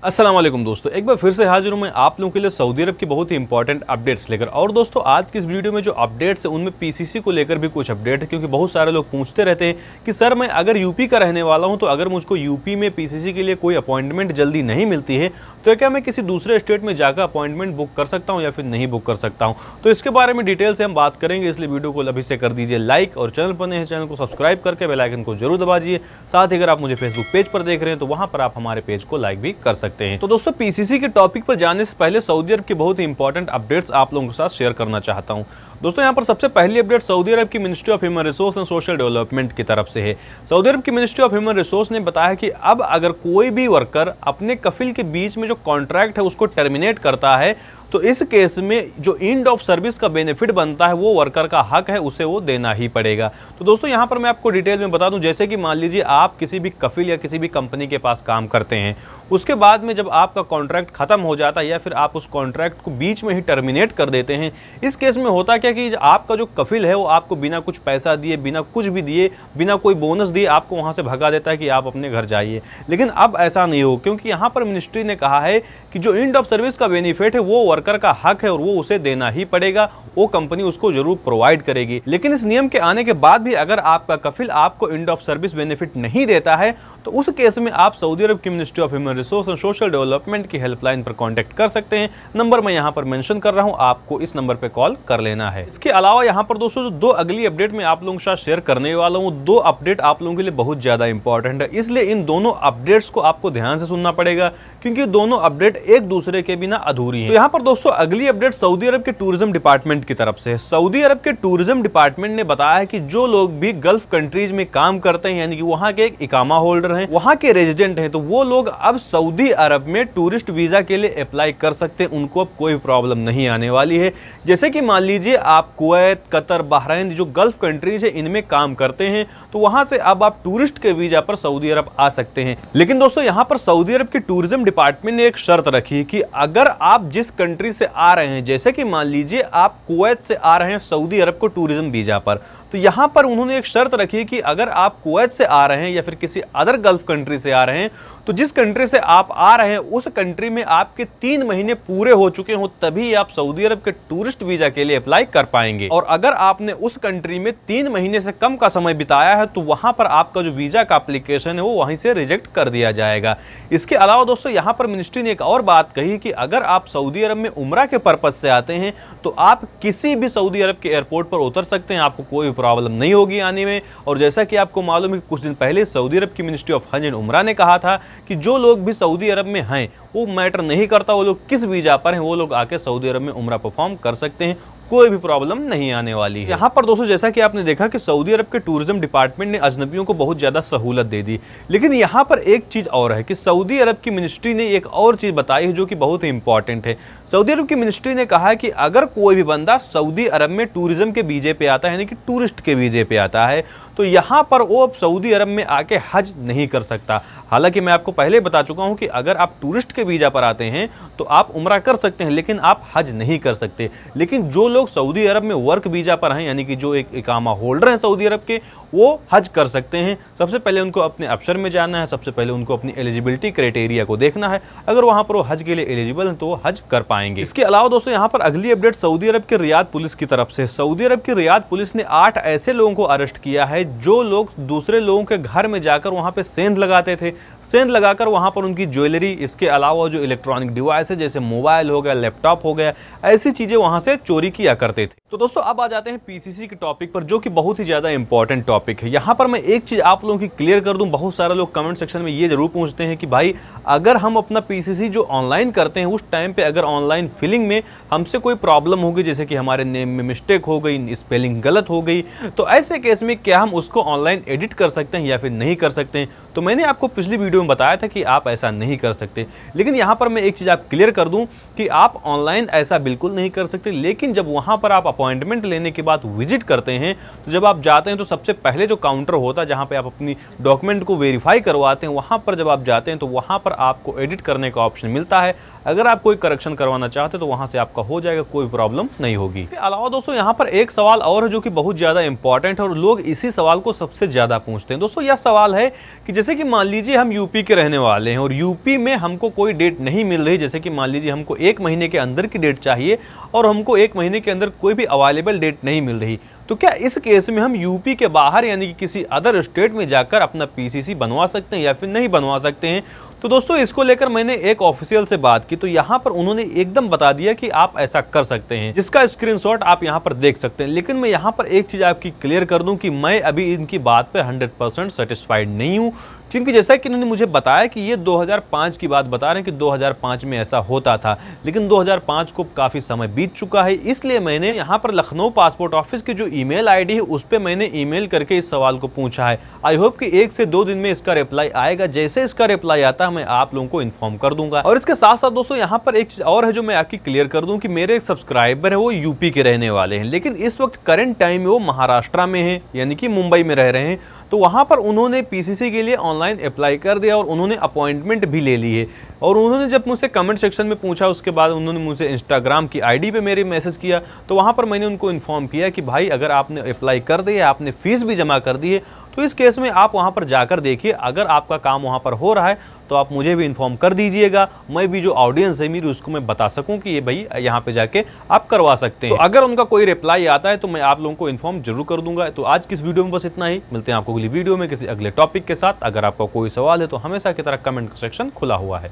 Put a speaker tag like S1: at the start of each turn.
S1: अस्सलाम वालेकुम दोस्तों, एक बार फिर से हाजिर हूं मैं आप लोगों के लिए सऊदी अरब की बहुत ही इंपॉर्टेंट अपडेट्स लेकर। और दोस्तों आज की इस वीडियो में जो अपडेट्स है उनमें पीसीसी को लेकर भी कुछ अपडेट है, क्योंकि बहुत सारे लोग पूछते रहते हैं कि सर मैं अगर यूपी का रहने वाला हूं तो अगर मुझको यूपी में पीसीसी के लिए कोई अपॉइंटमेंट जल्दी नहीं मिलती है तो क्या मैं किसी दूसरे स्टेट में जाकर अपॉइंटमेंट बुक कर सकता हूँ या फिर नहीं बुक कर सकता हूँ। तो इसके बारे में डिटेल से हम बात करेंगे, इसलिए वीडियो को अभी से कर दीजिए लाइक और चैनल पर नए हैं चैनल को सब्सक्राइब करके बेल आइकन को जरूर दबाइए। साथ ही अगर आप मुझे फेसबुक पेज पर देख रहे हैं तो वहां पर आप हमारे पेज को लाइक भी कर सकते हैं। तो दोस्तों पीसीसी के टॉपिक पर जाने से पहले सऊदी अरब की बहुत ही इंपॉर्टेंट अपडेट्स आप लोगों के साथ शेयर करना चाहता हूं। दोस्तों यहां पर सबसे पहली अपडेट सऊदी अरब की ministry of human resource and social development की तरफ से है। सऊदी अरब की मिनिस्ट्री ऑफ ह्यूमन रिसोर्स ने बताया कि अब अगर कोई भी वर्कर अपने कफिल के बीच में जो कॉन्ट्रैक्ट है उसको टर्मिनेट करता है तो इस केस में जो एंड ऑफ सर्विस का बेनिफिट बनता है वो वर्कर का हक है, उसे वो देना ही पड़ेगा। तो दोस्तों यहां पर मैं आपको डिटेल में बता दूं, जैसे कि मान लीजिए आप किसी भी कफिल या किसी भी कंपनी के पास काम करते हैं, उसके बाद में जब आपका कॉन्ट्रैक्ट खत्म हो जाता है या फिर आप उस कॉन्ट्रैक्ट को बीच में ही टर्मिनेट कर देते हैं, इस केस में होता क्या कि आपका जो कफिल है वो आपको बिना कुछ पैसा दिए, बिना कुछ भी दिए, बिना कोई बोनस दिए आपको वहां से भगा देता है कि आप अपने घर जाइए। लेकिन अब ऐसा नहीं हो, क्योंकि यहां पर मिनिस्ट्री ने कहा है कि जो एंड ऑफ सर्विस का बेनिफिट है वो वर्कर का हक है और वो उसे देना ही पड़ेगा, वो कंपनी उसको जरूर प्रोवाइड करेगी। लेकिन इस नियम के आने के बाद भी अगर आपका कफिल आपको एंड ऑफ सर्विस बेनिफिट नहीं देता है तो उस केस में आप सऊदी अरब की ministry of human resource and social development की हेल्पलाइन पर कांटेक्ट कर सकते हैं। नंबर मैं यहां पर मेंशन कर रहा हूं, आपको इस नंबर पर कॉल कर लेना है। इसके अलावा यहां पर दोस्तों जो दो अगली अपडेट मैं आप लोगों के साथ शेयर करने वाला हूं, दो अपडेट आप लोगों के लिए बहुत ज्यादा इंपॉर्टेंट है, इसलिए इन दोनों अपडेट्स को आपको ध्यान से सुनना पड़ेगा क्योंकि दोनों अपडेट एक दूसरे के बिना अधूरी हैं। तो यहां पर दोस्तों अगली अपडेट सऊदी अरब के टूरिज्म डिपार्टमेंट की तरफ से है। सऊदी अरब के टूरिज्म डिपार्टमेंट ने बताया है कि जो लोग भी गल्फ कंट्रीज में काम करते हैं, यानी कि वहां के एक इकामा होल्डर हैं, वहां के रेजिडेंट हैं, तो वो लोग अब सऊदी अरब में टूरिस्ट वीजा के लिए अप्लाई कर सकते हैं, उनको अब कोई प्रॉब्लम नहीं आने वाली है। जैसे कि मान लीजिए आप कुवैत, कतर, बहरीन, जो गल्फ कंट्रीज है इनमें काम करते हैं तो वहां से अब आप टूरिस्ट के वीजा पर सऊदी अरब आ सकते हैं। लेकिन दोस्तों यहां पर सऊदी अरब के टूरिज्म डिपार्टमेंट ने एक शर्त रखी कि अगर आप जिस कंट्री से आ रहे हैं, जैसे कि मान लीजिए आप कुवैत से आ रहे हैं सऊदी अरब को टूरिज्म वीजा पर, तो यहां पर उन्होंने एक शर्त रखी कि अगर आप कुवैत से आ रहे हैं या फिर किसी अदर गल्फ कंट्री से आ रहे हैं तो जिस कंट्री से आप आ रहे हैं उस कंट्री में आपके 3 महीने पूरे हो चुके हो तभी आप सऊदी अरब के टूरिस्ट वीजा के लिए अप्लाई कर पाएंगे। और अगर आपने उस कंट्री में 3 महीने से कम का समय बिताया है तो वहां पर आपका जो वीजा का एप्लीकेशन है वो वहीं से रिजेक्ट कर दिया जाएगा। इसके अलावा दोस्तों यहां पर मिनिस्ट्री ने एक और बात कही कि अगर आप सऊदी अरब में उम्रा के पर्पज से आते हैं तो आप किसी भी सऊदी अरब के एयरपोर्ट पर उतर सकते हैं, आपको कोई प्रॉब्लम नहीं होगी आने में। और जैसा कि आपको मालूम है कि कुछ दिन पहले सऊदी अरब की मिनिस्ट्री ऑफ हज एंड उमरा ने कहा था कि जो लोग भी सऊदी अरब में हैं वो मैटर नहीं करता वो लोग किस वीजा पर हैं, वो लोग आके सऊदी अरब में उमरा परफॉर्म कर सकते हैं, कोई भी प्रॉब्लम नहीं आने वाली है। यहाँ पर दोस्तों जैसा कि आपने देखा कि सऊदी अरब के टूरिज्म डिपार्टमेंट ने अजनबियों को बहुत ज्यादा सहूलत दे दी, लेकिन यहाँ पर एक चीज और है कि सऊदी अरब की मिनिस्ट्री ने एक और चीज बताई है जो कि बहुत ही इंपॉर्टेंट है। सऊदी अरब की मिनिस्ट्री ने कहा है कि अगर कोई भी बंदा सऊदी अरब में टूरिज्म के वीजे पे आता है, यानी कि टूरिस्ट के वीजे पे आता है, तो यहाँ पर वो अब सऊदी अरब में आके हज नहीं कर सकता। हालांकि मैं आपको पहले बता चुका हूं कि अगर आप टूरिस्ट के वीजा पर आते हैं तो आप उम्रा कर सकते हैं लेकिन आप हज नहीं कर सकते। लेकिन जो लोग सऊदी अरब में वर्क वीजा पर हैं, यानी कि जो एक इकामा होल्डर हैं सऊदी अरब के, वो हज कर सकते हैं। सबसे पहले उनको अपने अफसर में जाना है, सबसे पहले उनको अपनी एलिजिबिलिटी क्राइटेरिया को देखना है, अगर वहां पर वो हज के लिए एलिजिबल हैं तो वो हज कर पाएंगे। इसके अलावा दोस्तों यहाँ पर अगली अपडेट सऊदी अरब के रियाद पुलिस की तरफ से। सऊदी अरब की रियाद पुलिस ने 8 ऐसे लोगों को अरेस्ट किया है जो लोग दूसरे लोगों के घर में जाकर वहां पे सेंध लगाते थे, सेंध लगाकर वहां पर उनकी ज्वेलरी, इसके अलावा जो इलेक्ट्रॉनिक डिवाइस है जैसे मोबाइल हो गया, लैपटॉप हो गया, ऐसी चीजें वहां से चोरी किया करते थे। तो दोस्तों अब आ जाते हैं पीसीसी के टॉपिक पर, जो कि बहुत ही ज्यादा इंपॉर्टेंट टॉपिक है। यहां पर मैं एक चीज आप लोगों की क्लियर कर दूं, बहुत सारे लोग कमेंट सेक्शन में ये जरूर पूछते हैं कि भाई अगर हम अपना पीसीसी जो ऑनलाइन करते हैं उस टाइम पे अगर ऑनलाइन फिलिंग में हमसे कोई प्रॉब्लम होगी, जैसे कि हमारे नेम में मिस्टेक हो गई, स्पेलिंग गलत हो गई, तो ऐसे केस में क्या हम उसको ऑनलाइन एडिट कर सकते हैं या फिर नहीं कर सकते हैं? तो मैंने आपको पिछली वीडियो में बताया था कि आप ऐसा नहीं कर सकते, लेकिन यहां पर मैं एक चीज आप क्लियर कर दूं कि आप ऑनलाइन ऐसा बिल्कुल नहीं कर सकते। लेकिन जब वहां पर आप अपॉइंटमेंट लेने के बाद विजिट करते हैं, तो जब आप जाते हैं तो सबसे पहले जो काउंटर होता है जहाँ पे आप अपनी डॉक्यूमेंट को वेरीफाई करवाते हैं, वहाँ पर जब आप जाते हैं तो वहाँ पर आपको एडिट करने का ऑप्शन मिलता है। अगर आप कोई करेक्शन करवाना चाहते हैं तो वहाँ से आपका हो जाएगा, कोई प्रॉब्लम नहीं होगी। इसके अलावा दोस्तों यहाँ पर एक सवाल और है जो कि बहुत ज़्यादा इंपॉर्टेंट है और लोग इसी सवाल को सबसे ज़्यादा पूछते हैं। दोस्तों यह सवाल है कि जैसे कि मान लीजिए हम यूपी के रहने वाले हैं और यूपी में हमको कोई डेट नहीं मिल रही, जैसे कि मान लीजिए हमको 1 महीने के अंदर की डेट चाहिए और हमको 1 महीने के अंदर कोई भी अवेलेबल डेट नहीं मिल रही, तो क्या इस केस में हम यूपी के बाहर यानी कि किसी अदर स्टेट में जाकर अपना पीसीसी बनवा सकते हैं या फिर नहीं बनवा सकते हैं? तो दोस्तों इसको लेकर मैंने एक ऑफिशियल से बात की, तो यहाँ पर उन्होंने एकदम बता दिया कि आप ऐसा कर सकते हैं, जिसका स्क्रीनशॉट आप यहाँ पर देख सकते हैं। लेकिन मैं यहाँ पर एक चीज आपकी क्लियर कर दूं कि मैं अभी इनकी बात पर 100% सेटिस्फाइड नहीं हूँ, क्योंकि जैसा कि इन्होंने मुझे बताया कि ये 2005 की बात बता रहे हैं कि 2005 में ऐसा होता था, लेकिन 2005 को काफ़ी समय बीत चुका है। इसलिए मैंने यहाँ पर लखनऊ पासपोर्ट ऑफिस की जो ईमेल आईडी है उस पर मैंने ईमेल करके इस सवाल को पूछा है। आई होप कि 1 से 2 दिन में इसका रिप्लाई आएगा। जैसे इसका रिप्लाई आता है मैं आप लोगों को इन्फॉर्म कर दूंगा। और इसके साथ साथ दोस्तों यहाँ पर एक चीज और है जो मैं आपकी क्लियर कर दूं कि मेरे एक सब्सक्राइबर है वो यूपी के रहने वाले हैं, लेकिन इस वक्त करंट टाइम में वो महाराष्ट्र में है यानी कि मुंबई में रह रहे हैं। तो वहाँ पर उन्होंने पीसीसी के लिए ऑनलाइन अप्लाई कर दिया और उन्होंने अपॉइंटमेंट भी ले ली है। और उन्होंने जब मुझसे कमेंट सेक्शन में पूछा, उसके बाद उन्होंने मुझे इंस्टाग्राम की आईडी पे मेरे मैसेज किया, तो वहाँ पर मैंने उनको इन्फॉर्म किया कि भाई अगर आपने अप्लाई कर दिया, आपने फीस भी जमा कर दी है, तो इस केस में आप वहाँ पर जाकर देखिए। अगर आपका काम वहाँ पर हो रहा है तो आप मुझे भी इन्फॉर्म कर दीजिएगा, मैं भी जो ऑडियंस है मेरी उसको मैं बता सकूँ कि ये भाई यहाँ पे जाके आप करवा सकते हैं। तो अगर उनका कोई रिप्लाई आता है तो मैं आप लोगों को इन्फॉर्म जरूर कर दूंगा। तो आज की इस वीडियो में बस इतना ही, मिलते हैं आपको अगली वीडियो में किसी अगले टॉपिक के साथ। अगर आपका कोई सवाल है तो हमेशा की तरह कमेंट सेक्शन खुला हुआ है।